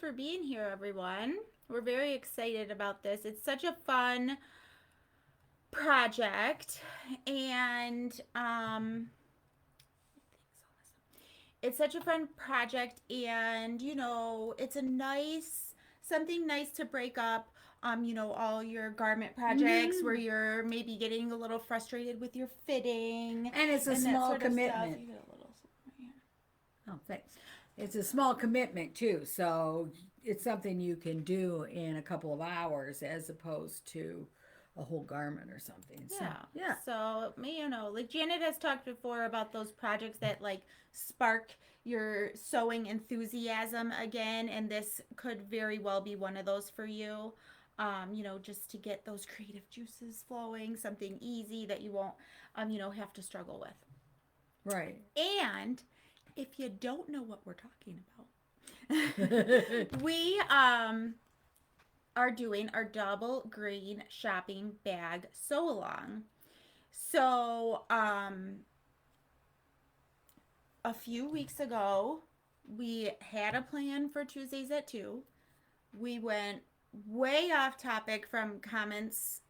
for being here, everyone. We're very excited about this. It's such a fun project, and it's such a fun project, and it's a nice something nice to break up. All your garment projects where you're maybe getting a little frustrated with your fitting And it's a and that small sort of stuff. commitment. You get a little right here. Oh, thanks. It's a small commitment too, so it's something you can do in a couple of hours as opposed to a whole garment or something. So, Yeah. yeah. So, like Janet has talked before about those projects that like spark your sewing enthusiasm again, and this could very well be one of those for you. Just to get those creative juices flowing, something easy that you won't, have to struggle with. Right. And if you don't know what we're talking about, we are doing our double green shopping bag sew along. So, a few weeks ago, we had a plan for Tuesdays at 2. We went way off topic from comments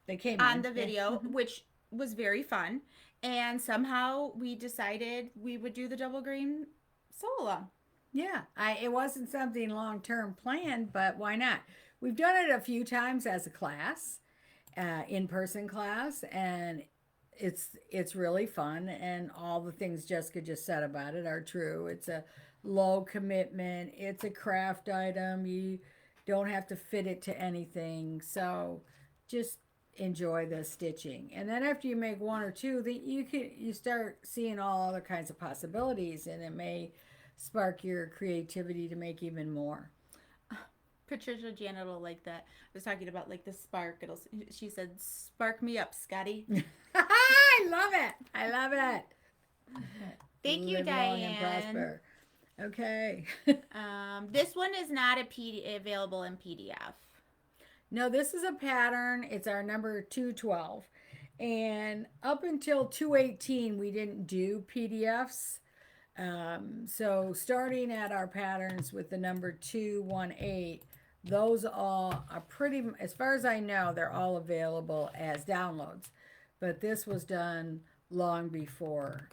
They came on in. the Yeah. video, which was very fun. And somehow we decided we would do the double green sew along. Yeah. It wasn't something long term planned, but why not? We've done it a few times as a class, in person class, and it's really fun. And all the things Jessica just said about it are true. It's a low commitment. It's a craft item. You don't have to fit it to anything. So just enjoy the stitching. And then after you make one or two, you start seeing all other kinds of possibilities, and it may spark your creativity to make even more. Patricia Janet will like that. I was talking about like the spark. She said, "Spark me up, Scotty." I love it. I love it. Thank you, Live long and Diane. prosper. Okay. This one is not available in PDF. No, this is a pattern. It's our number 212. And up until 218, we didn't do PDFs. So starting at our patterns with the number 218, those all are pretty, as far as I know, they're all available as downloads. But this was done long before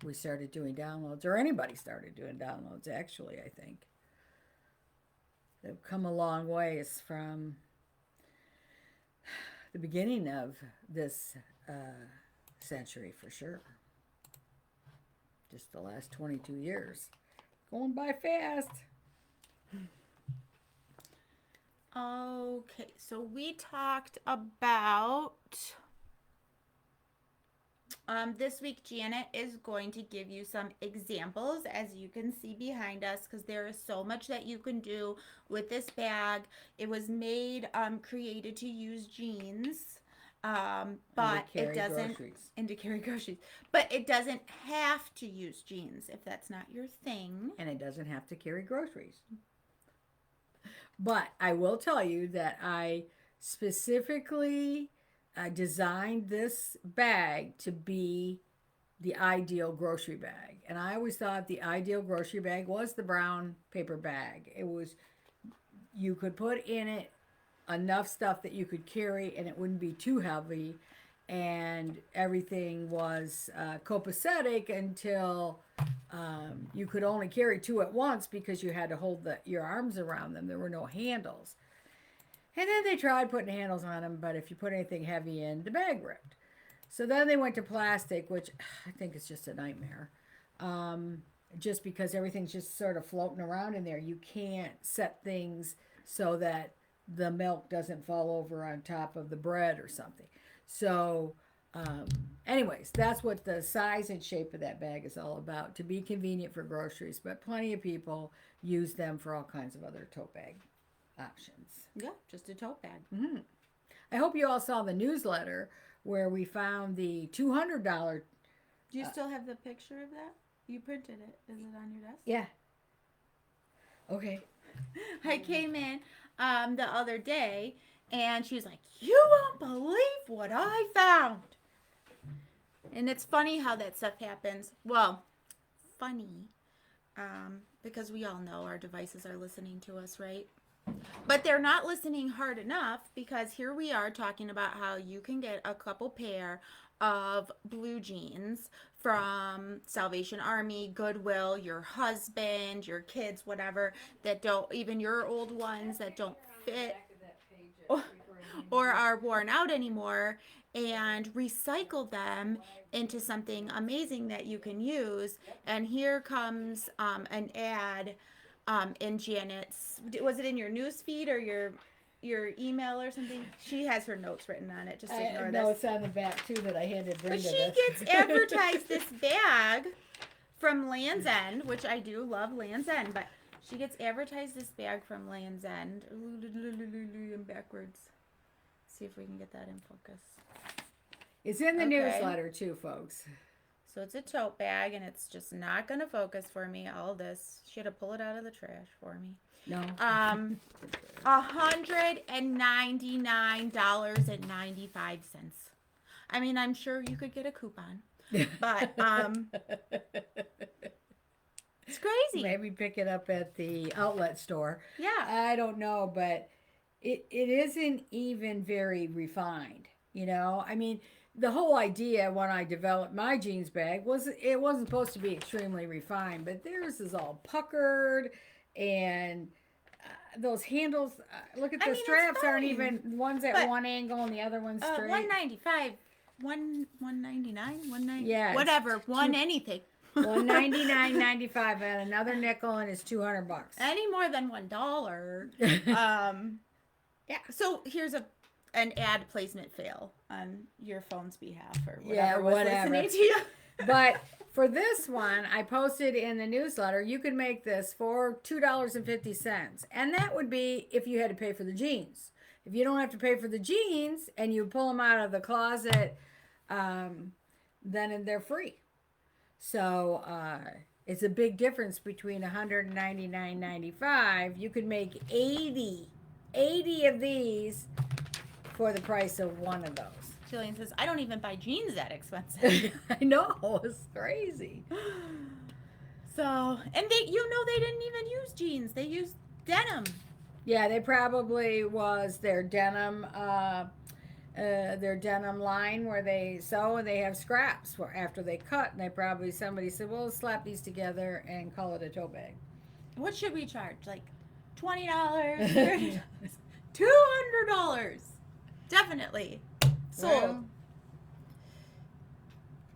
we started doing downloads, or anybody started doing downloads, actually, I think. They've come a long ways from the beginning of this century, for sure. Just the last 22 years. Going by fast. Okay, so we talked about this week. Janet is going to give you some examples, as you can see behind us, because there is so much that you can do with this bag. It was made, created to use jeans, but it doesn't, groceries. and to carry groceries, but it doesn't have to use jeans if that's not your thing. And it doesn't have to carry groceries. But I will tell you that I specifically designed this bag to be the ideal grocery bag. And I always thought the ideal grocery bag was the brown paper bag. It was, you could put in it enough stuff that you could carry and it wouldn't be too heavy. And everything was copacetic until you could only carry two at once because you had to hold your arms around them. There were no handles. And then they tried putting handles on them, but if you put anything heavy in, the bag ripped. So then they went to plastic, which I think is just a nightmare. Just because everything's just sort of floating around in there. You can't set things so that the milk doesn't fall over on top of the bread or something. So, anyways, that's what the size and shape of that bag is all about, to be convenient for groceries. But plenty of people use them for all kinds of other tote bag options. Yeah, just a tote bag. Mm-hmm. I hope you all saw the newsletter where we found the $200. Do you still have the picture of that? You printed it. Is it on your desk? Yeah. Okay. I came in the other day and she was like, "You won't believe what I found." And it's funny how that stuff happens. Well, funny. because we all know our devices are listening to us, right? But they're not listening hard enough because here we are talking about how you can get a couple pair of blue jeans from Salvation Army, Goodwill, your husband, your kids, whatever, that don't, even your old ones that don't fit or are worn out anymore, and recycle them into something amazing that you can use. And here comes an ad in Janet's. Was it in your news feed or your email or something? She has her notes written on it. Just ignore No, this. it's on the back too that I handed Brenda. But she this. gets advertised this bag from Land's End, which I do love Land's End, but she gets advertised this bag from Land's End. And backwards. See if we can get that in focus. It's in the Okay. newsletter too, folks. So it's a tote bag, and it's just not gonna focus for me. All this, she had to pull it out of the trash for me. No. $199.95. I mean, I'm sure you could get a coupon, but it's crazy. Maybe pick it up at the outlet store. Yeah. I don't know, but it isn't even very refined. I mean, the whole idea when I developed my jeans bag was it wasn't supposed to be extremely refined, but theirs is all puckered and those handles. Look at the straps aren't even one's at one angle and the other one's straight. $195, $199, $190. Yeah, whatever, anything. $199.95 and another nickel and it's $200. Any more than $1. Yeah. So here's an ad placement fail on your phone's behalf or whatever. Listening to you. But for this one, I posted in the newsletter, you could make this for $2.50. And that would be if you had to pay for the jeans. If you don't have to pay for the jeans and you pull them out of the closet, then they're free. So it's a big difference between $199.95. You could make 80 of these for the price of one of those. Jillian says, I don't even buy jeans that expensive. I know, it's crazy. So, and they didn't even use jeans. They used denim. Yeah, they probably was their denim line where they sew and they have scraps after they cut, and somebody said, well, let's slap these together and call it a tote bag. What should we charge? Like $20, $30, $200. Definitely. Sold. Well,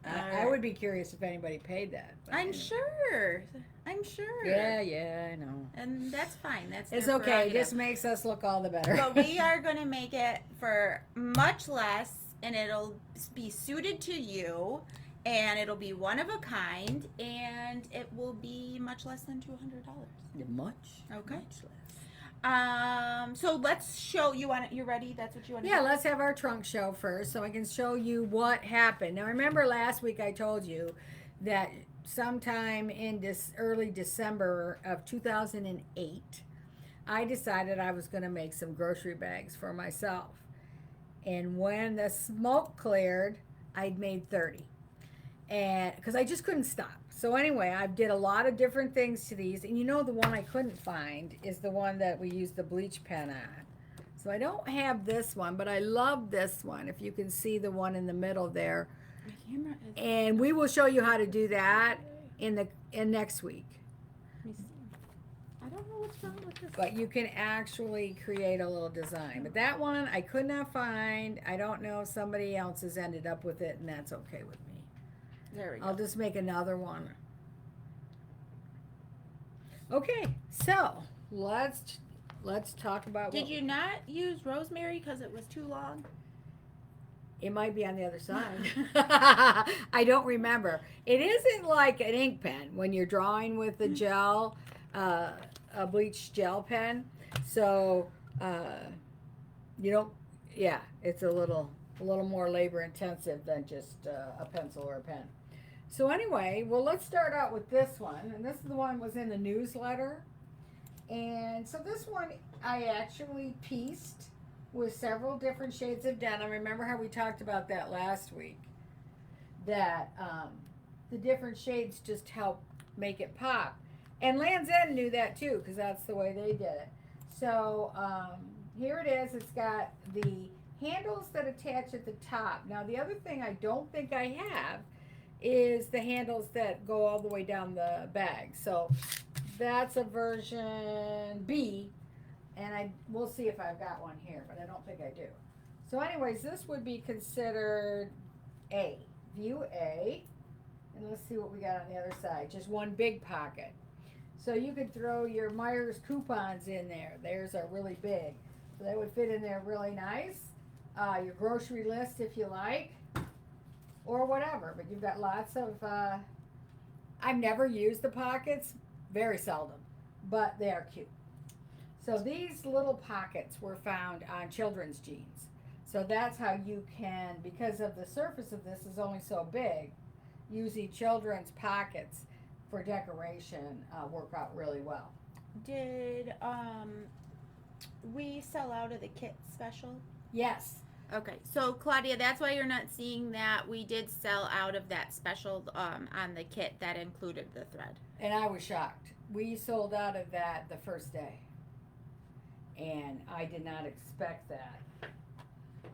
I would be curious if anybody paid that. I'm sure. Yeah, I know. And that's fine. It's okay. This makes us look all the better. But we are going to make it for much less, and it'll be suited to you, and it'll be one of a kind, and it will be much less than $200. Much? Okay. Much less. So let's show you. You ready? That's what you want to do? Yeah, let's have our trunk show first so I can show you what happened. Now, remember last week I told you that sometime in this early December of 2008, I decided I was going to make some grocery bags for myself. And when the smoke cleared, I'd made 30. And because I just couldn't stop. So anyway, I did a lot of different things to these. And the one I couldn't find is the one that we used the bleach pen on. So I don't have this one, but I love this one. If you can see the one in the middle there. And we will show you how to do that in next week. Let me see. I don't know what's wrong with this. But you can actually create a little design. But that one I could not find. I don't know if somebody else has ended up with it, and that's okay with me. There we go. I'll just make another one. Okay, so let's talk about. Did you not use rosemary because it was too long? It might be on the other side. I don't remember. It isn't like an ink pen when you're drawing with the gel, a bleach gel pen. So you don't. Yeah, it's a little more labor intensive than just a pencil or a pen. So anyway, well, let's start out with this one. And this is the one that was in the newsletter. And so this one I actually pieced with several different shades of denim. Remember how we talked about that last week? That the different shades just help make it pop. And Land's End knew that too, because that's the way they did it. So here it is. It's got the handles that attach at the top. Now, the other thing I don't think I have is the handles that go all the way down the bag. So that's a version B, and we'll see if I've got one here, but I don't think I do. So, anyways, this would be considered A, view A, and let's see what we got on the other side. Just one big pocket. So you could throw your Myers coupons in there. Theirs are really big, so they would fit in there really nice. Your grocery list, if you like, or whatever. But you've got lots of. I've never used the pockets, very seldom, but they are cute. So these little pockets were found on children's jeans. So that's how you can, because of the surface of this is only so big, using children's pockets for decoration work out really well. Did we sell out of the kit special? Yes. Okay, so Claudia, that's why you're not seeing that. We did sell out of that special on the kit that included the thread. And I was shocked. We sold out of that the first day. And I did not expect that.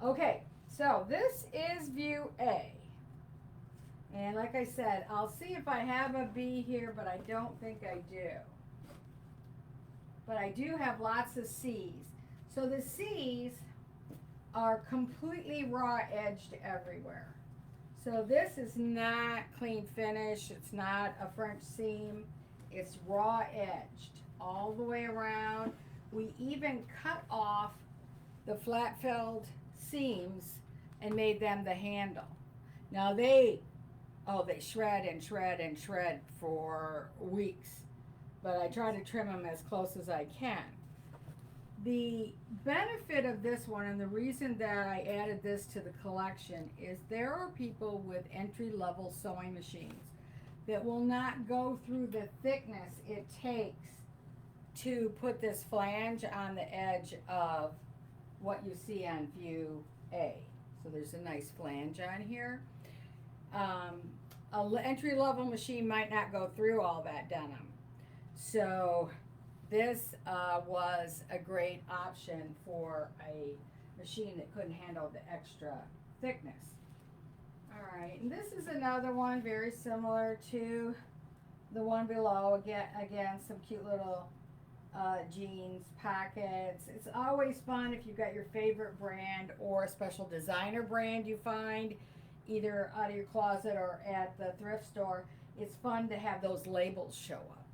Okay, so this is view A. And like I said, I'll see if I have a B here, but I don't think I do. But I do have lots of C's. So the C's are completely raw edged everywhere. So this is not clean finish. It's not a French seam. It's raw edged all the way around. We even cut off the flat felled seams and made them the handle. Now they shred and shred and shred for weeks, but I try to trim them as close as I can. The benefit of this one, and the reason that I added this to the collection, is there are people with entry-level sewing machines that will not go through the thickness it takes to put this flange on the edge of what you see on view A. So there's a nice flange on here. An entry-level machine might not go through all that denim. So this was a great option for a machine that couldn't handle the extra thickness. All right, and this is another one very similar to the one below. Again, some cute little jeans pockets. It's always fun if you've got your favorite brand or a special designer brand you find either out of your closet or at the thrift store. It's fun to have those labels show up.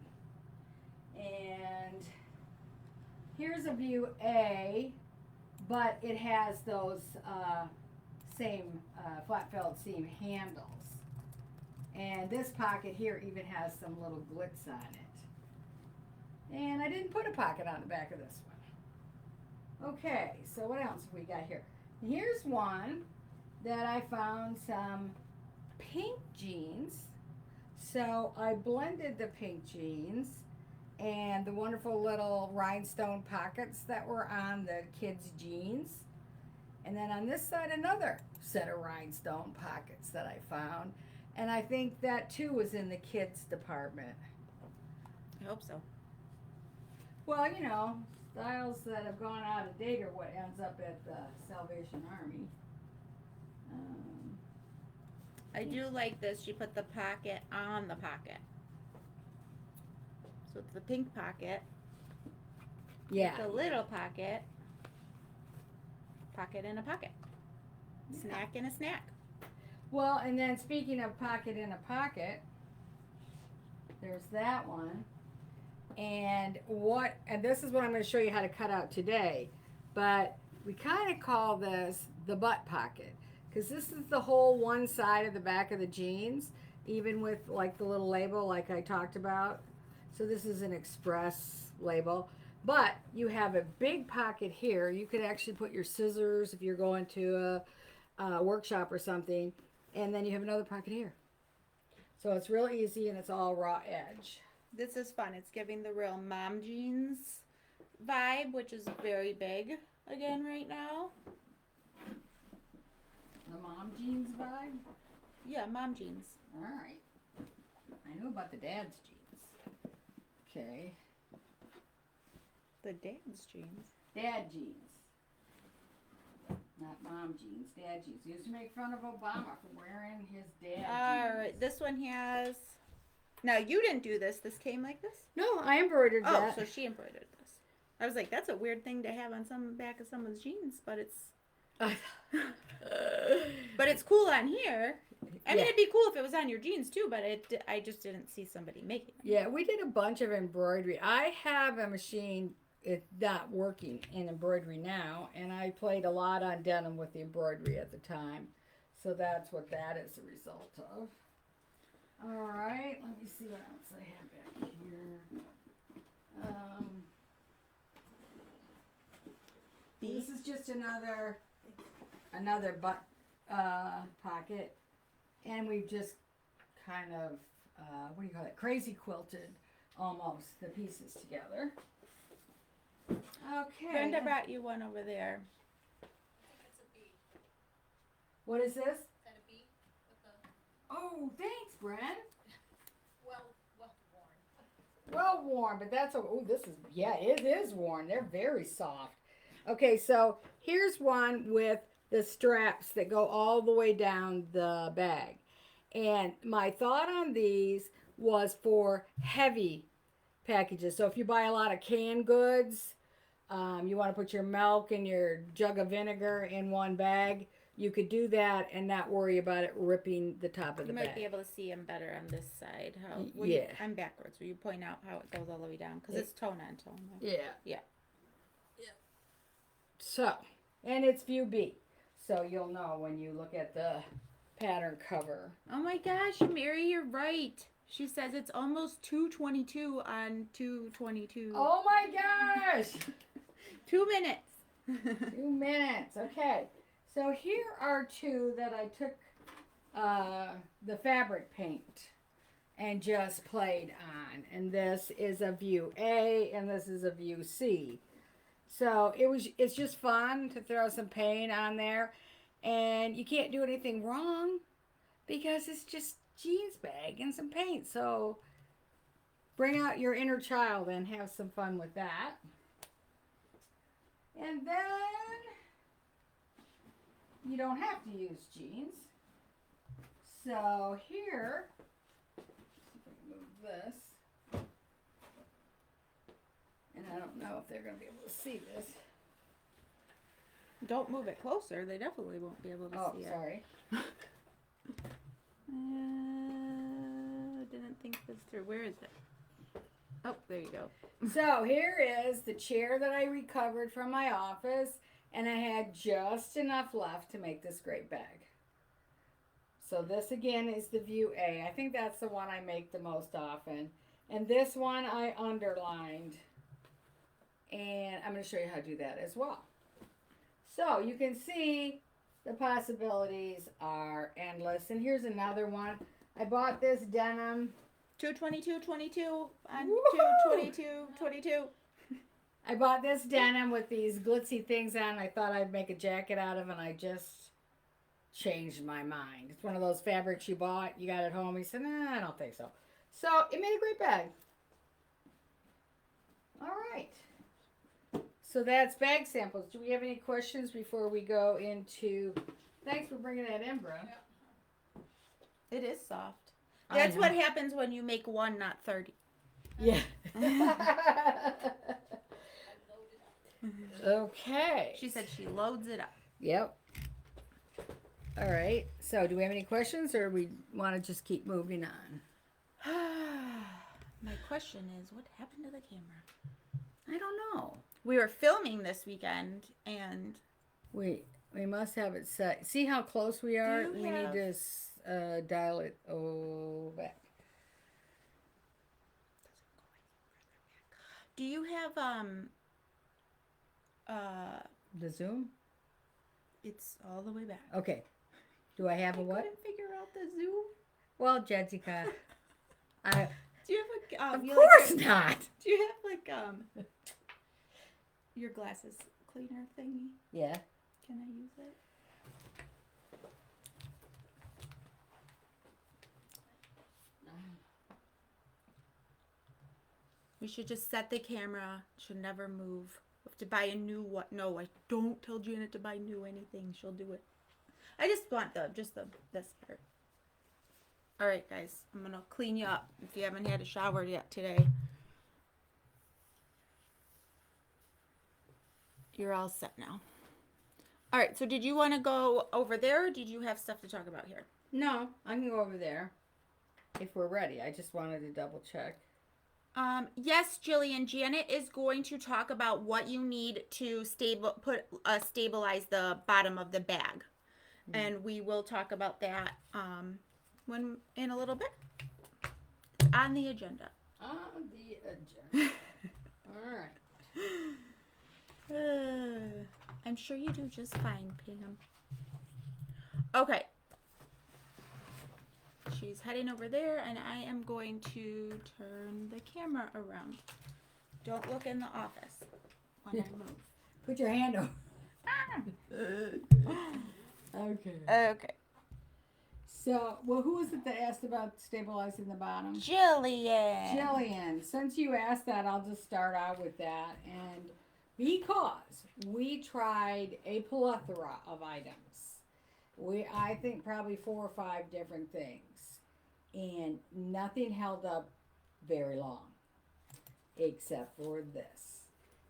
And here's a view A, but it has those same flat felled seam handles. And this pocket here even has some little glitz on it. And I didn't put a pocket on the back of this one. Okay, so what else have we got here? Here's one that I found some pink jeans. So I blended the pink jeans and the wonderful little rhinestone pockets that were on the kids' jeans. And then on this side, another set of rhinestone pockets that I found. And I think that too was in the kids' department. I hope so. Well, you know, styles that have gone out of date are what ends up at the Salvation Army. I do like this. She put the pocket on the pocket. So it's the pink pocket. Yeah. The little pocket. Pocket in a pocket. Snack in a snack. Well, and then speaking of pocket in a pocket, there's that one. And this is what I'm going to show you how to cut out today. But we kind of call this the butt pocket, because this is the whole one side of the back of the jeans, even with like the little label like I talked about. So this is an express label, but you have a big pocket here. You could actually put your scissors if you're going to a workshop or something, and then you have another pocket here. So it's real easy and it's all raw edge. This is fun. It's giving the real mom jeans vibe, which is very big again right now. The mom jeans vibe? Yeah, mom jeans. All right. I know about the dad's jeans. Okay. The dad's jeans. Dad jeans. Not mom jeans, dad jeans. Used to make fun of Obama for wearing his dad All jeans. right, this one has. Now you didn't do this. This came like this. No, I embroidered Oh, that. so she embroidered this. I was like, that's a weird thing to have on some back of someone's jeans, but it's. But it's cool on here. I mean, it'd be cool if it was on your jeans too, but I just didn't see somebody making them. Yeah, we did a bunch of embroidery. I have a machine, it's not working in embroidery now, and I played a lot on denim with the embroidery at the time. So that's what that is the result of. All right, let me see what else I have back here. This is just another butt pocket, and we've just kind of what do you call it? Crazy quilted almost the pieces together. Okay. Brenda brought you one over there. I think it's a bee. What is this? Is that a bee? With the Oh, thanks, Brent. well worn. Well worn, but that's oh, this is it is worn. They're very soft. Okay, so here's one with the straps that go all the way down the bag. And my thought on these was for heavy packages. So if you buy a lot of canned goods, you want to put your milk and your jug of vinegar in one bag, you could do that and not worry about it ripping the top of the You bag. might be able to see them better on this side. How? Yeah. I'm backwards. Will you point out how it goes all the way down? Because it's tone on tone. Yeah. Yeah. So, and it's view B. So you'll know when you look at the pattern cover. Oh my gosh, Mary, you're right. She says it's almost 2:22 on 2:22. Oh my gosh! 2 minutes. 2 minutes. Okay. So here are two that I took the fabric paint and just played on. And this is a view A and this is a view C. So it's just fun to throw some paint on there. And you can't do anything wrong because it's just jeans bag and some paint. So bring out your inner child and have some fun with that. And then you don't have to use jeans. So here, move this. And I don't know if they're going to be able to see this. Don't move it closer. They definitely won't be able to see it. Oh, sorry. Didn't think this through. Where is it? Oh, there you go. So here is the chair that I recovered from my office, and I had just enough left to make this great bag. So this again is the view A. I think that's the one I make the most often. And this one I underlined. And I'm going to show you how to do that as well. So you can see the possibilities are endless. And here's another one. I bought this denim. 2:22:22 on Woo-hoo! 2:22:22. I bought this denim with these glitzy things on. I thought I'd make a jacket out of, and I just changed my mind. It's one of those fabrics you bought, you got it home. He said, nah, I don't think so. So it made a great bag. All right. So that's bag samples. Do we have any questions before we go into... Thanks for bringing that in, bro. It is soft. I That's know. what happens when you make one, not 30. Yeah. Okay. She said she loads it up. Yep. All right. So do we have any questions, or we want to just keep moving on? My question is, what happened to the camera? I don't know. We were filming this weekend, and We must have it set. See how close we are? Do you We have- need to dial it back. do you have The zoom? it's all the way back. Okay. Do I have a I what? couldn't figure out the zoom. Well, Jessica, Do you have a of you course like, not. do you have like your glasses cleaner thingy? Yeah. Can I use it? We should just set the camera. Should never move. We have to buy a new one. No, I don't tell Janet to buy new anything. She'll do it. I just want this part. All right, guys. I'm gonna clean you up if you haven't had a shower yet today. You're all set now. All right. So did you want to go over there, or did you have stuff to talk about here? No, I can go over there if we're ready. I just wanted to double check. Yes, Jillian. Janet is going to talk about what you need to stabilize the bottom of the bag, and we will talk about that when in a little bit. On the agenda. On the agenda. All right. I'm sure you do just fine, Pam. Okay. She's heading over there, and I am going to turn the camera around. Don't look in the office when I move. Put your hand over. Okay. Okay. So, well, who was it that asked about stabilizing the bottom? Jillian. Jillian. Since you asked that, I'll just start out with that. And because we tried a plethora of items, I think probably 4 or 5 different things, and nothing held up very long, except for this.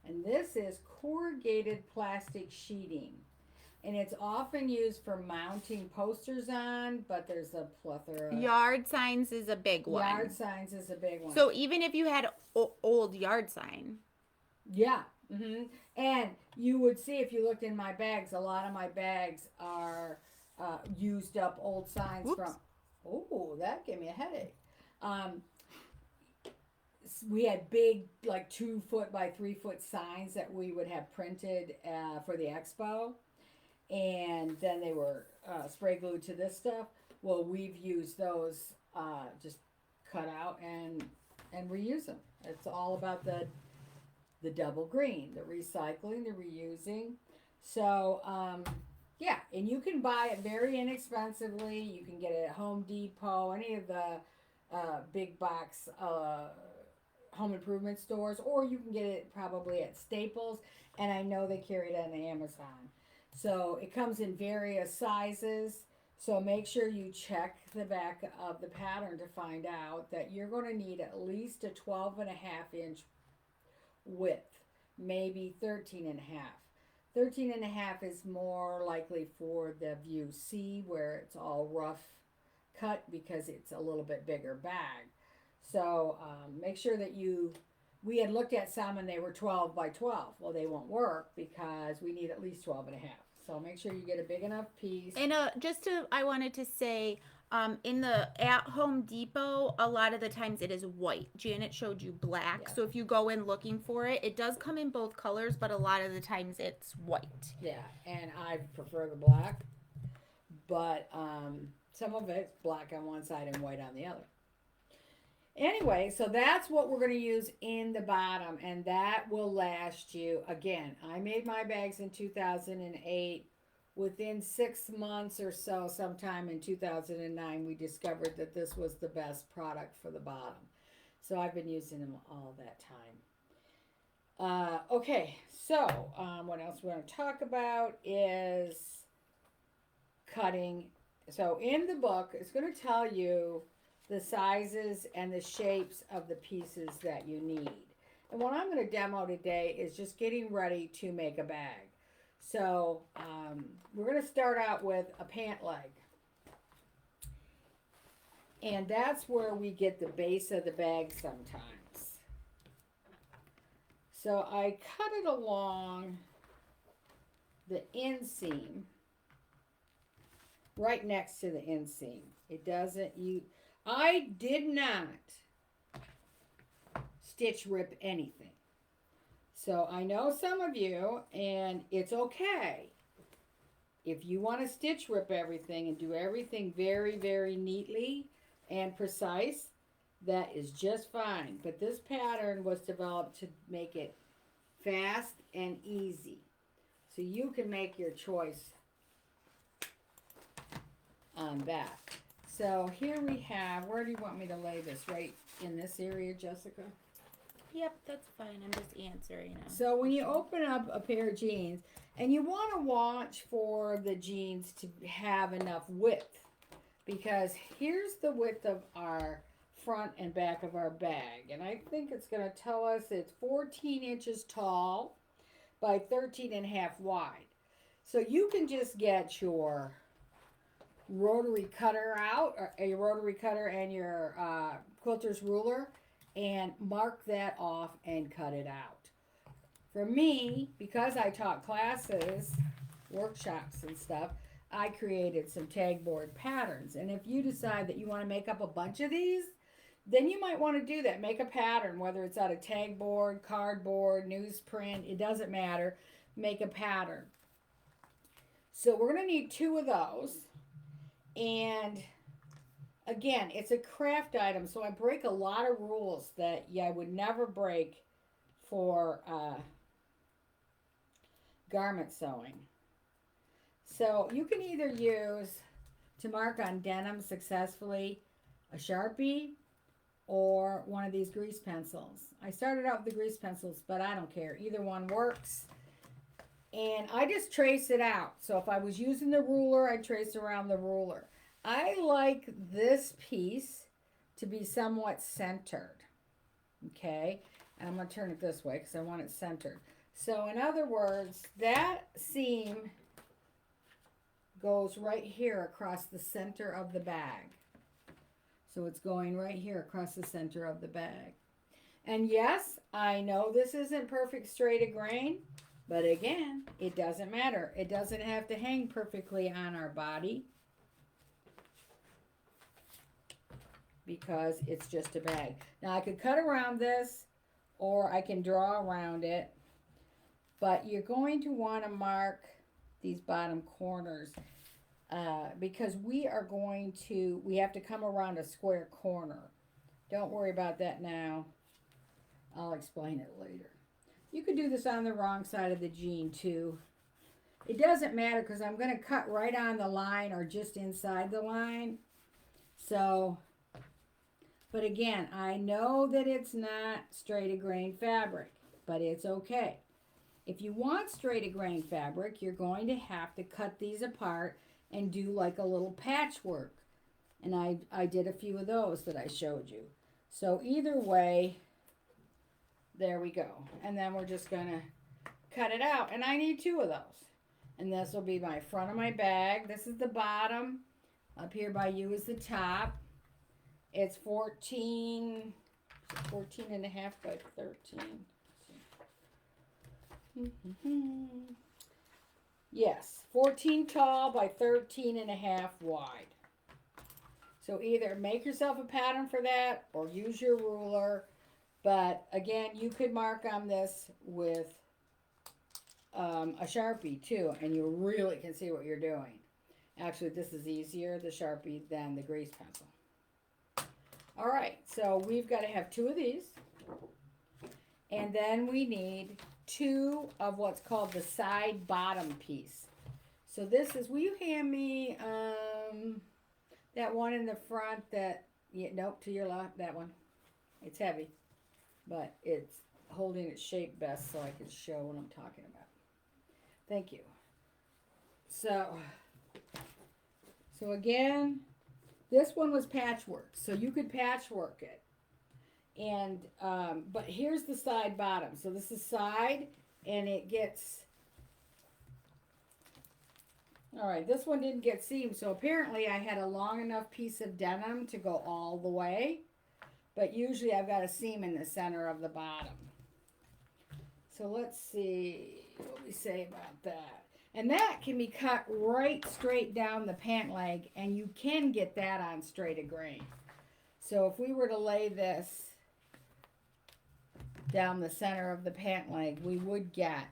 And this is corrugated plastic sheeting. And it's often used for mounting posters on, but there's a plethora. Yard signs is a big one. Yard signs is a big one. So even if you had old yard sign. Yeah. Mm-hmm. And you would see if you looked in my bags, a lot of my bags are used up old signs. Oops. From. Oh, that gave me a headache. We had big, like 2 foot by 3 foot signs that we would have printed for the expo. And then they were spray glued to this stuff. Well, we've used those, just cut out and reuse them. It's all about the double green, the recycling, the reusing. So, yeah, and you can buy it very inexpensively. You can get it at Home Depot, any of the big box home improvement stores, or you can get it probably at Staples, and I know they carry it on Amazon. So it comes in various sizes. So make sure you check the back of the pattern to find out that you're going to need at least a 12.5-inch width, maybe 13.5. 13.5 is more likely for the view C, where it's all rough cut because it's a little bit bigger bag. So make sure that we had looked at some and they were 12 by 12. Well, they won't work because we need at least 12.5. So make sure you get a big enough piece. And I wanted to say, at Home Depot, a lot of the times it is white. Janet showed you black. Yeah. So if you go in looking for it, it does come in both colors, but a lot of the times it's white. Yeah, and I prefer the black. But some of it's black on one side and white on the other. Anyway, so that's what we're going to use in the bottom, and that will last you. Again, I made my bags in 2008. Within 6 months or so, sometime in 2009, we discovered that this was the best product for the bottom. So I've been using them all that time. Okay, so what else we're going to talk about is cutting. So in the book, it's going to tell you the sizes and the shapes of the pieces that you need. And what I'm going to demo today is just getting ready to make a bag. So we're going to start out with a pant leg. And that's where we get the base of the bag sometimes. So I cut it along the inseam, right next to the inseam. It doesn't, I did not stitch rip anything. So I know some of you, and it's okay. If you want to stitch rip everything and do everything very, very neatly and precise, that is just fine. But this pattern was developed to make it fast and easy. So you can make your choice on that. So here we have, where do you want me to lay this? Right in this area, Jessica? Yep, that's fine. I'm just answering them. So when you open up a pair of jeans, and you want to watch for the jeans to have enough width, because here's the width of our front and back of our bag, and I think it's going to tell us it's 14 inches tall by 13 and a half wide. So you can just get your rotary cutter out, or a rotary cutter and your quilter's ruler, and mark that off and cut it out. For me, because I taught classes, workshops and stuff, I created some tag board patterns. And if you decide that you want to make up a bunch of these, then you might want to do that. Make a pattern, whether it's out of tag board, cardboard, newsprint, it doesn't matter. Make a pattern. So we're going to need 2 of those. And again, it's a craft item, so I break a lot of rules that I would never break for garment sewing. So you can either use, to mark on denim successfully, a Sharpie or one of these grease pencils. I started out with the grease pencils, but I don't care. Either one works. And I just trace it out. So if I was using the ruler, I trace around the ruler. I like this piece to be somewhat centered. Okay? And I'm going to turn it this way because I want it centered. So in other words, that seam goes right here across the center of the bag. So it's going right here across the center of the bag. And yes, I know this isn't perfect straight of grain, but again, it doesn't matter. It doesn't have to hang perfectly on our body because it's just a bag. Now I could cut around this or I can draw around it, but you're going to want to mark these bottom corners because we have to come around a square corner. Don't worry about that now. I'll explain it later. You could do this on the wrong side of the jean too. It doesn't matter because I'm going to cut right on the line or just inside the line. So, but again, I know that it's not straight of grain fabric, but it's okay. If you want straight of grain fabric, you're going to have to cut these apart and do like a little patchwork. And I did a few of those that I showed you. So either way, there we go. And then we're just going to cut it out. And I need 2 of those. And this will be my front of my bag. This is the bottom. Up here by you is the top. It's 14 and a half by 13. Yes, 14 tall by 13 and a half wide. So either make yourself a pattern for that or use your ruler. But again, you could mark on this with a Sharpie too, and you really can see what you're doing. Actually, this is easier, the Sharpie, than the grease pencil. All right, so we've got to have 2 of these. And then we need 2 of what's called the side bottom piece. So this is, will you hand me that one in the front that, nope, to your left, that one. It's heavy, but it's holding its shape best so I can show what I'm talking about. Thank you. So again, this one was patchwork, so you could patchwork it. And, but here's the side bottom. So this is side, and it gets, all right, this one didn't get seamed. So apparently I had a long enough piece of denim to go all the way. But usually I've got a seam in the center of the bottom. So let's see what we say about that. And that can be cut right straight down the pant leg, and you can get that on straight of grain. So if we were to lay this down the center of the pant leg, we would get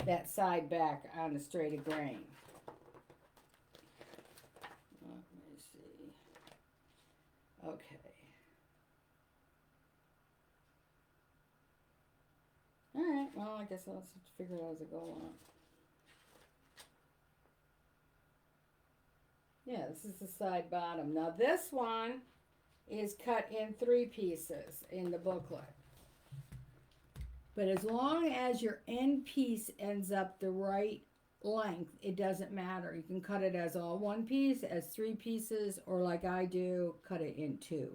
that side back on the straight of grain. Let me see. Okay. All right, well, I guess I'll have to figure it out as I go along. Yeah, this is the side bottom. Now this one is cut in 3 pieces in the booklet. But as long as your end piece ends up the right length, it doesn't matter. You can cut it as all one piece, as 3 pieces, or like I do, cut it in 2.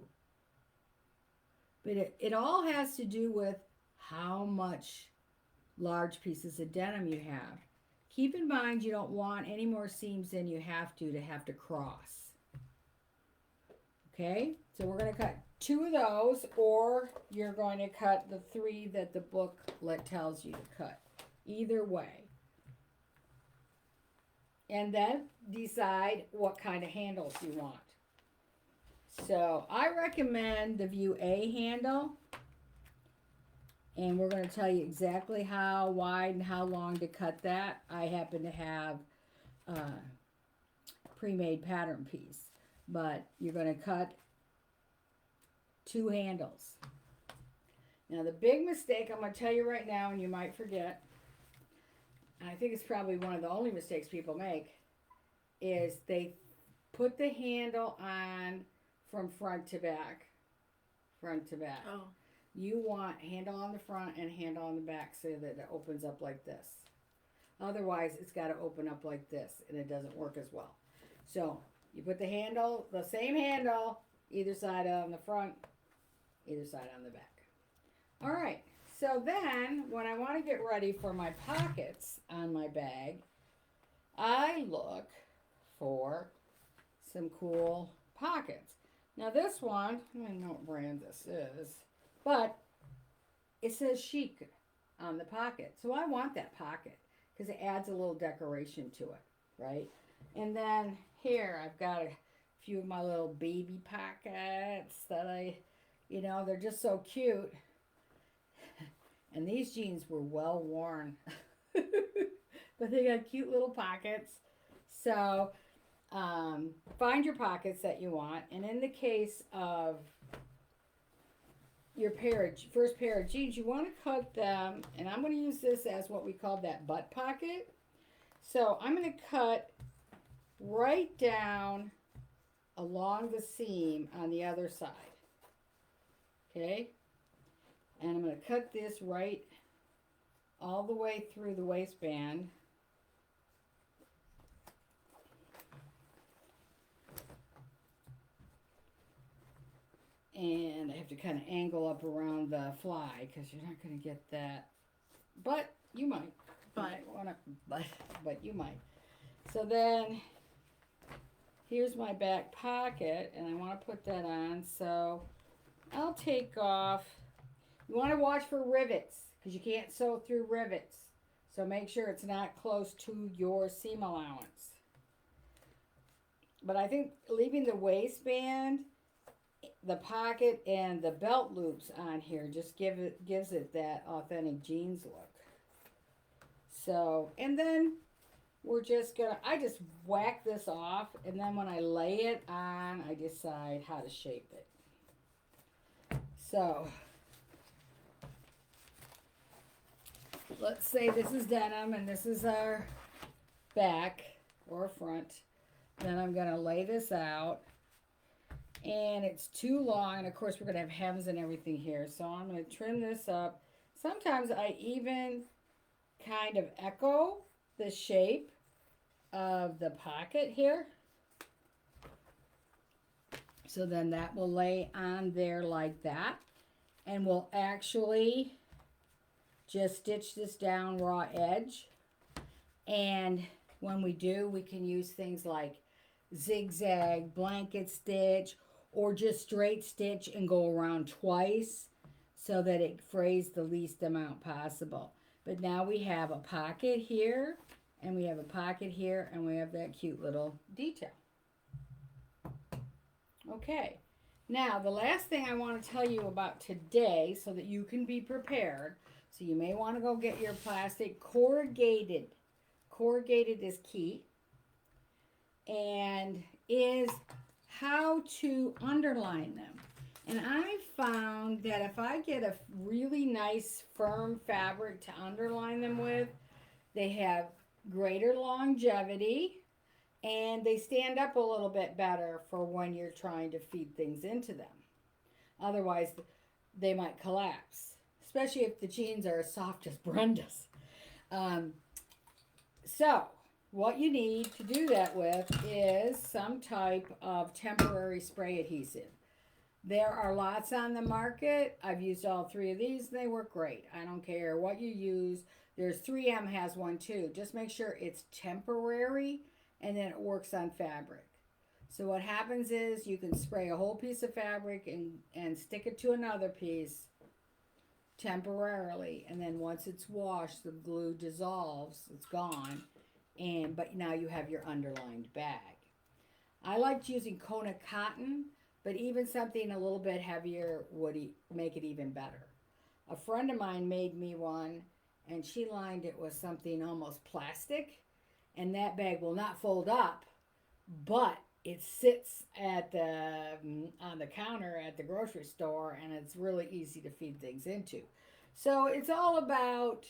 But it all has to do with how much large pieces of denim you have. Keep in mind you don't want any more seams than you have to cross. Okay, so we're going to cut 2 of those, or you're going to cut the 3 that the book tells you to cut. Either way. And then decide what kind of handles you want. So I recommend the View A handle. And we're going to tell you exactly how wide and how long to cut that. I happen to have a pre-made pattern piece. But you're going to cut 2 handles. Now the big mistake I'm going to tell you right now, and you might forget, and I think it's probably one of the only mistakes people make, is they put the handle on from front to back. Front to back. Oh. You want handle on the front and handle on the back so that it opens up like this. Otherwise, it's got to open up like this, and it doesn't work as well. So you put the handle, the same handle, either side on the front, either side on the back. All right. So then, when I want to get ready for my pockets on my bag, I look for some cool pockets. Now this one, I don't know what brand this is, but it says chic on the pocket. So I want that pocket because it adds a little decoration to it, right? And then here I've got a few of my little baby pockets that they're just so cute. And these jeans were well worn, but they got cute little pockets. So find your pockets that you want. And in the case of your first pair of jeans, you want to cut them. And I'm going to use this as what we call that butt pocket. So I'm going to cut right down along the seam on the other side. Okay. And I'm going to cut this right all the way through the waistband. And I have to kind of angle up around the fly because you're not going to get that. But you might. But you might. So then here's my back pocket, and I want to put that on. So I'll take off. You want to watch for rivets because you can't sew through rivets. So make sure it's not close to your seam allowance. But I think leaving the waistband, the pocket, and the belt loops on here just gives it that authentic jeans look. So, and then we're just gonna, I just whack this off, and then when I lay it on, I decide how to shape it. So let's say this is denim and this is our back or front. Then I'm going to lay this out. And it's too long. And of course, we're going to have hems and everything here. So I'm going to trim this up. Sometimes I even kind of echo the shape of the pocket here. So then that will lay on there like that. And we'll actually just stitch this down raw edge. And when we do, we can use things like zigzag, blanket stitch, or just straight stitch and go around twice so that it frays the least amount possible. But now we have a pocket here, and we have a pocket here, and we have that cute little detail. Okay. Now, the last thing I want to tell you about today so that you can be prepared. So you may want to go get your plastic corrugated. Corrugated is key. And is how to underline them. And I found that if I get a really nice firm fabric to underline them with, they have greater longevity and they stand up a little bit better for when you're trying to feed things into them. Otherwise, they might collapse. especially if the jeans are as soft as Brenda's. Um, so, what you need to do that with is some type of temporary spray adhesive. There are lots on the market. I've used all three of these. They work great. I don't care what you use. There's 3M has one too. Just make sure it's temporary and then it works on fabric. So what happens is you can spray a whole piece of fabric and stick it to another piece temporarily, and then once it's washed, the glue dissolves, it's gone, and but now you have your underlined bag. I liked using Kona cotton, but even something a little bit heavier would make it even better. A friend of mine made me one, and she lined it with something almost plastic, and that bag will not fold up, but it sits at the on the counter at the grocery store, and it's really easy to feed things into. So it's all about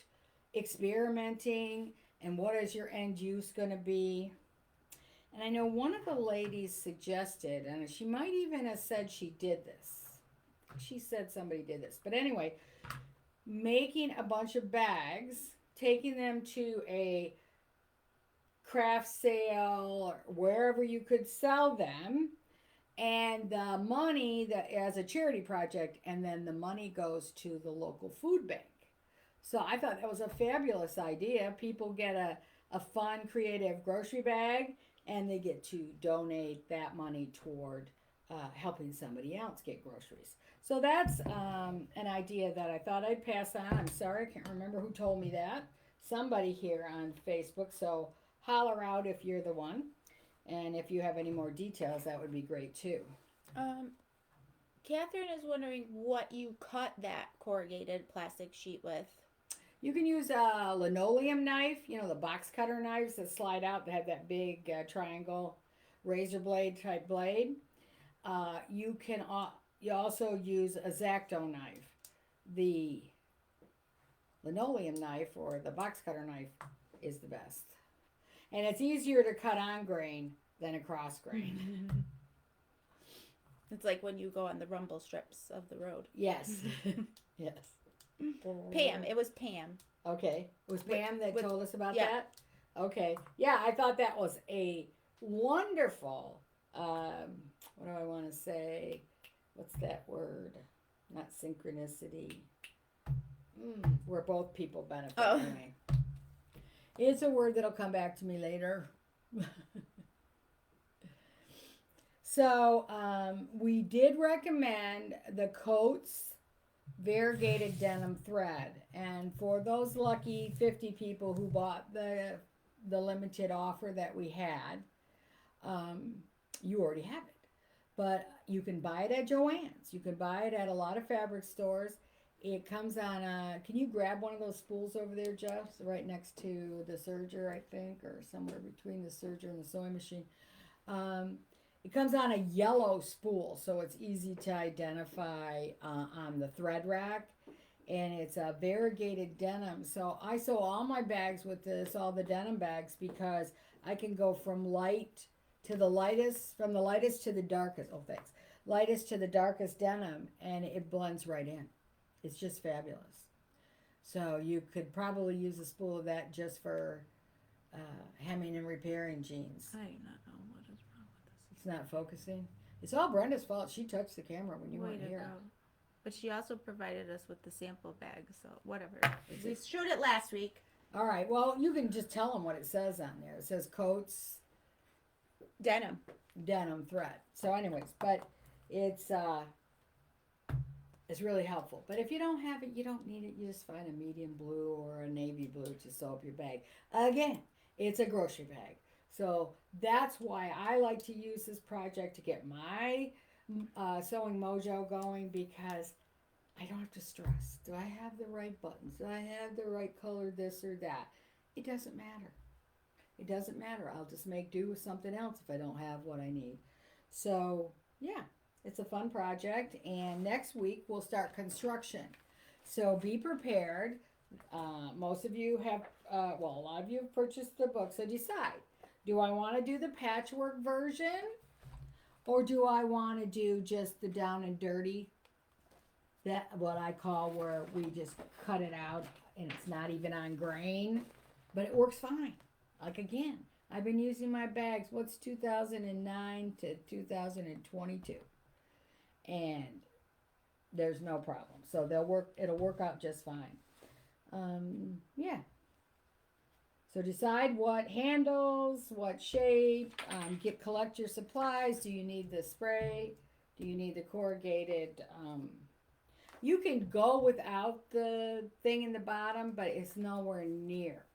experimenting and what is your end use going to be. And I know one of the ladies suggested, and she might even have said she did this. She said somebody did this. But anyway, making a bunch of bags, taking them to a craft sale or wherever you could sell them, and the money that as a charity project, and then the money goes to the local food bank. So I thought that was a fabulous idea. People get a fun, creative grocery bag, and they get to donate that money toward helping somebody else get groceries. So that's an idea that I thought I'd pass on. I'm sorry, I can't remember who told me that. Somebody here on Facebook. So holler out if you're the one. And if you have any more details, that would be great too. Um, Catherine is wondering what you cut that corrugated plastic sheet with. You can use a linoleum knife, you know, the box cutter knives that slide out that have that big triangle razor blade type blade. You can you also use a X-Acto knife. The linoleum knife or the box cutter knife is the best. And it's easier to cut on grain than a cross grain. It's like when you go on the rumble strips of the road. Yes. Yes. Pam, it was Pam. Okay. It was Pam that told us about yeah. that? Okay. Yeah, I thought that was a wonderful, what do I want to say? What's that word? Not synchronicity. Where both people benefit. Oh. Anyway. It's a word that'll come back to me later. So we did recommend the Coats variegated denim thread, and for those lucky 50 people who bought the limited offer that we had, you already have it. But you can buy it at Joann's. You can buy it at a lot of fabric stores. It comes on a, can you grab one of those spools over there, Jeff? So right next to the serger, I think, or somewhere between the serger and the sewing machine. It comes on a yellow spool, so it's easy to identify on the thread rack. And it's a variegated denim. So I sew all my bags with this, all the denim bags, because I can go from light to the lightest, from the lightest to the darkest, lightest to the darkest denim, and it blends right in. It's just fabulous. So you could probably use a spool of that just for hemming and repairing jeans. I do not know what is wrong with this. It's not focusing. It's all Brenda's fault. She touched the camera when you Way weren't to here. go. But she also provided us with the sample bag, so whatever. We showed it last week. All right. Well, you can just tell them what it says on there. It says Coats Denim. denim thread. So, anyways, but it's really helpful. But if you don't have it, you don't need it. You just find a medium blue or a navy blue to sew up your bag. Again, it's a grocery bag. So that's why I like to use this project to get my sewing mojo going, because I don't have to stress. Do I have the right buttons? Do I have the right color, this or that? It doesn't matter. It doesn't matter. I'll just make do with something else if I don't have what I need. So, yeah, it's a fun project. And next week we'll start construction. So be prepared. Most of you have, a lot of you have purchased the book. So decide, do I want to do the patchwork version? Or do I want to do just the down and dirty that what I call where we just cut it out and it's not even on grain, but it works fine. Like again, I've been using my bags. What's 2009 to 2022, and there's no problem. So they'll work. It'll work out just fine. Yeah. So decide what handles, what shape. Collect your supplies. Do you need the spray? Do you need the corrugated? You can go without the thing in the bottom, but it's nowhere near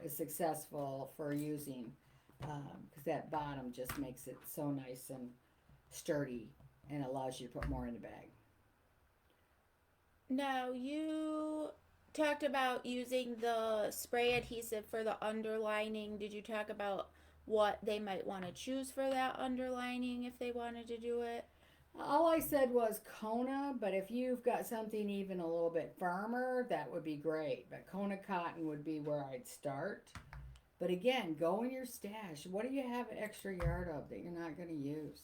as successful for using because that bottom just makes it so nice and sturdy and allows you to put more in the bag. Now, you talked about using the spray adhesive for the underlining. Did you talk about what they might want to choose for that underlining if they wanted to do it? All I said was Kona, but if you've got something even a little bit firmer, that would be great. But Kona cotton would be where I'd start. But again, go in your stash. What do you have an extra yard of that you're not going to use?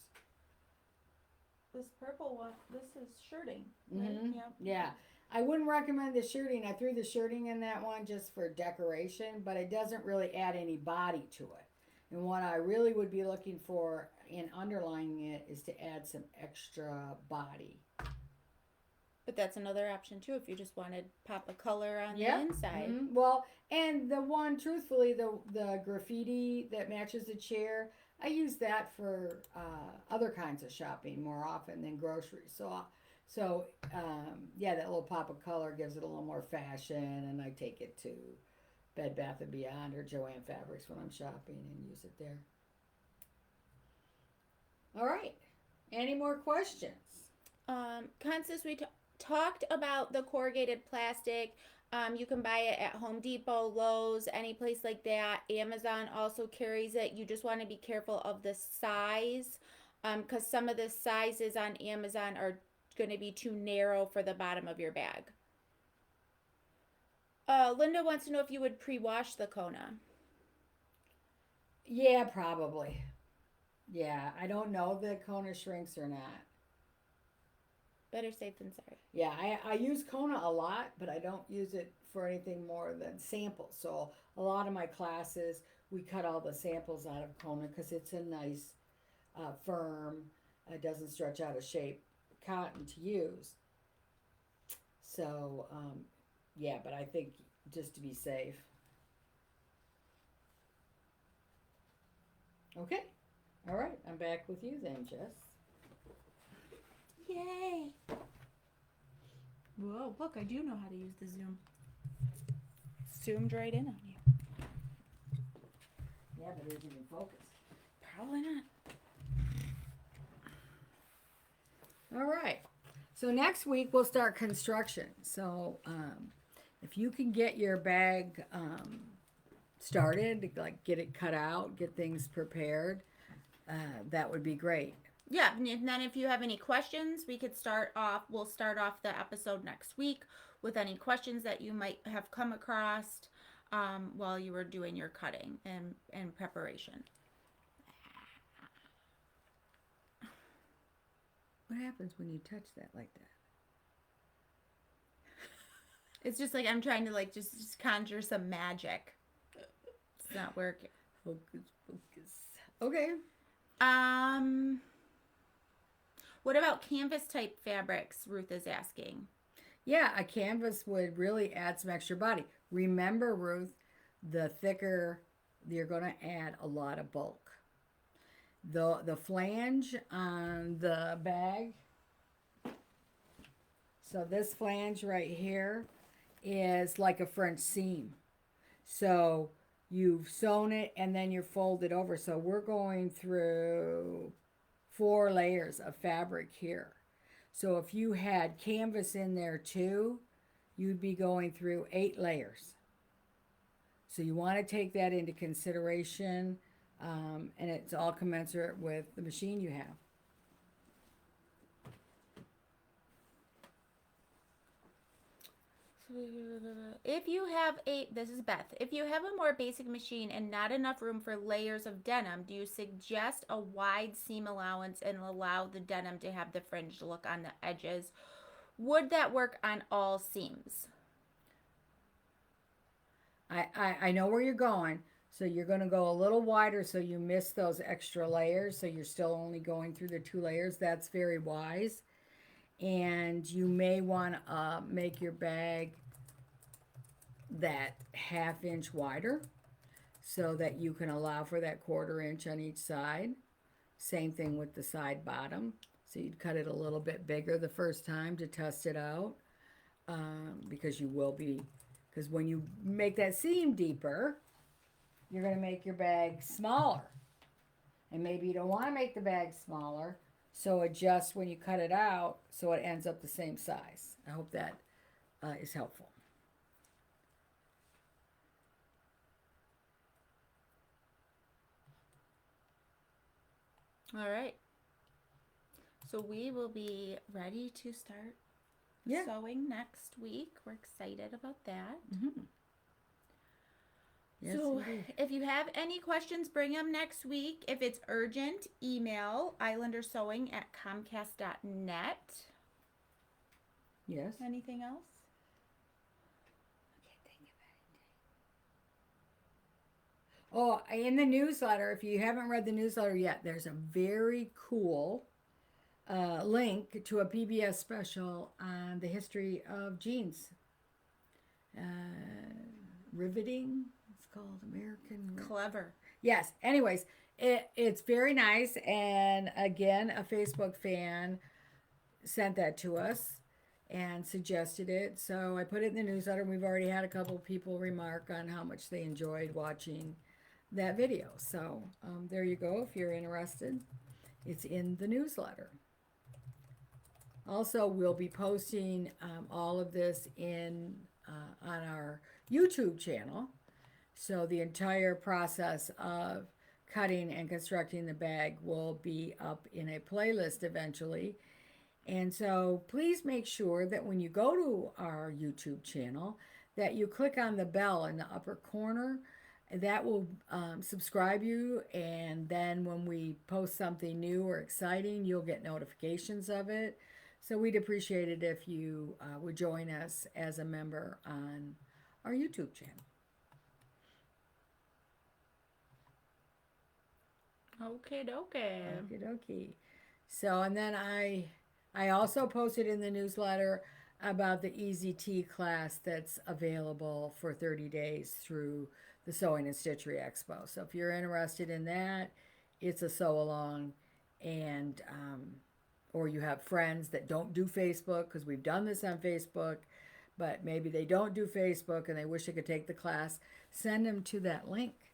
This purple one, this is shirting. Mm-hmm. Yeah. I wouldn't recommend the shirting. I threw the shirting in that one just for decoration, but it doesn't really add any body to it. And what I really would be looking for in underlining it is to add some extra body. But that's another option too if you just wanted pop of color on the inside. Mm-hmm. Well, and the one, truthfully, the graffiti that matches the chair, I use that for other kinds of shopping more often than groceries. So yeah, that little pop of color gives it a little more fashion, and I take it to Bed Bath & Beyond or Joann Fabrics when I'm shopping and use it there. All right. Any more questions? Constance, we talked about the corrugated plastic. You can buy it at Home Depot, Lowe's, any place like that. Amazon also carries it. You just want to be careful of the size because some of the sizes on Amazon are going to be too narrow for the bottom of your bag. Linda wants to know if you would pre-wash the Kona. Yeah, probably. Yeah, I don't know if the Kona shrinks or not. Better safe than sorry. Yeah, I use Kona a lot, but I don't use it for anything more than samples. So a lot of my classes, we cut all the samples out of Kona because it's a nice, firm, it doesn't stretch out of shape cotton to use. So, yeah, but I think just to be safe. Okay. All right. I'm back with you then, Jess. Yay! Whoa, look, I do know how to use the zoom. Zoomed right in on you. Yeah, but it isn't in focus. Probably not. All right. So next week we'll start construction. So if you can get your bag started, like get it cut out, get things prepared, that would be great. Yeah, and then if you have any questions, we'll start off the episode next week with any questions that you might have come across while you were doing your cutting and preparation. What happens when you touch that like that? It's just like I'm trying to like just conjure some magic. It's not working. Focus, focus. Okay. What about canvas type fabrics? Ruth is asking. Yeah, a canvas would really add some extra body. Remember, Ruth, the thicker you're going to add a lot of bulk. The flange on the bag. So this flange right here is like a French seam. So you've sewn it and then you're folded over. So we're going through 4 layers of fabric here. So if you had canvas in there too, you'd be going through 8 layers. So you want to take that into consideration, and it's all commensurate with the machine you have. If you have this is Beth. If you have a more basic machine and not enough room for layers of denim, do you suggest a wide seam allowance and allow the denim to have the fringed look on the edges? Would that work on all seams? I know where you're going. So you're going to go a little wider so you miss those extra layers. So you're still only going through the 2 layers. That's very wise. And you may want to make your bag that 1/2 inch wider so that you can allow for that 1/4 inch on each side. Same thing with the side bottom. So you'd cut it a little bit bigger the first time to test it out, because you will be, because when you make that seam deeper, you're going to make your bag smaller. And maybe you don't want to make the bag smaller, so adjust when you cut it out so it ends up the same size. I hope that is helpful. All right. So we will be ready to start Yeah. sewing next week. We're excited about that. Mm-hmm. Yes, So indeed. if you have any questions, bring them next week. If it's urgent, email islandersewing@comcast.net. Yes. Anything else? Oh, in the newsletter, if you haven't read the newsletter yet, there's a very cool link to a PBS special on the history of jeans. Riveting. It's called American. Clever. Yes. Anyways, it's very nice. And again, a Facebook fan sent that to us and suggested it. So I put it in the newsletter. We've already had a couple people remark on how much they enjoyed watching that video. So there you go. If you're interested, it's in the newsletter. Also, we'll be posting all of this on our YouTube channel. So the entire process of cutting and constructing the bag will be up in a playlist eventually. And so please make sure that when you go to our YouTube channel that you click on the bell in the upper corner. That will subscribe you, and then when we post something new or exciting, you'll get notifications of it. So we'd appreciate it if you would join us as a member on our YouTube channel. Okay, dokie. Okie dokie. So, and then I also posted in the newsletter about the Easy Tea class that's available for 30 days through the Sewing and Stitchery Expo. So if you're interested in that, it's a sew along, and or you have friends that don't do Facebook, because we've done this on Facebook, but maybe they don't do Facebook and they wish they could take the class, send them to that link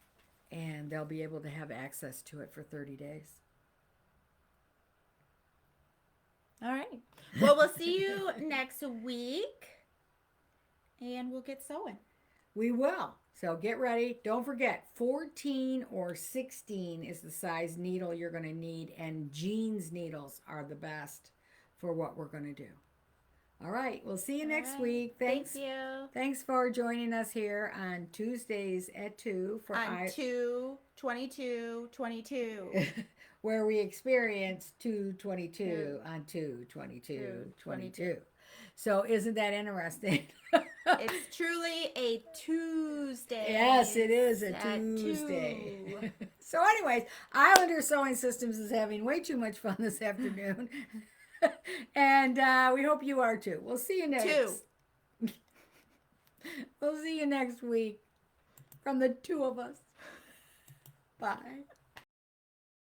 and they'll be able to have access to it for 30 days. All right. Well, we'll see you next week, and we'll get sewing. We will. So get ready. Don't forget, 14 or 16 is the size needle you're going to need, and jeans needles are the best for what we're going to do. All right. We'll see you next week. Thanks. Thank you. Thanks for joining us here on Tuesdays at 2 for On 2/22/22. where we experience 2/22 on 2/22/22. So isn't that interesting? It's truly a Tuesday. Yes, it is a at Tuesday. 2. So anyways, Islander Sewing Systems is having way too much fun this afternoon. And we hope you are too. We'll see you next. We'll see you next week from the two of us. Bye.